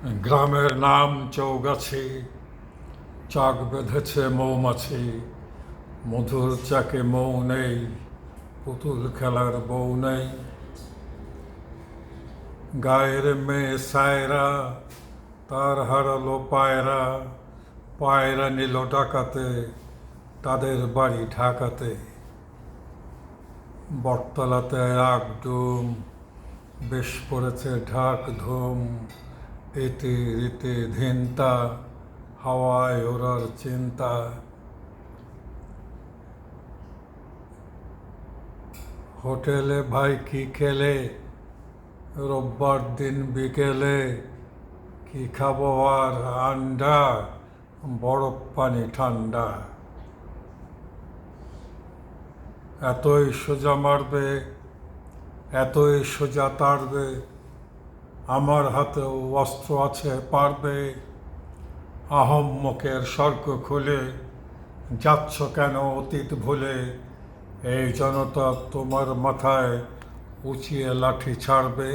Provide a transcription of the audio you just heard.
গ্রামের নাম চৌগাছি, চাক বেঁধেছে মৌমাছি, মধুর চাকে মৌ নেই, পুতুল খেলার বউ নেই। গায়ের মেয়ে সায়রা, তার হারালো পায়রা, পায়রা নিল ডাকাতে, তাদের বাড়ি ঢাকাতে। বটতলাতে একডুম, বেশ পড়েছে ঢাক ধুম, ইতি রীতি ধিনতা, হাওয়ায় ওরার চিন্তা। হোটেলে ভাই কি খেলে, রোববার দিন বিকেলে, কি খাবো আর আন্ডা, বরফ পানি ঠান্ডা। এতই সোজা মারবে, এতই সোজা তাড়বে, আমার হাতেও অস্ত্র আছে পারবে। আহম্মকের স্বর্গ খুলে যাচ্ছ কেন অতীত ভুলে, এই জনতা তোমার মাথায় উঁচিয়ে লাঠি ছাড়বে।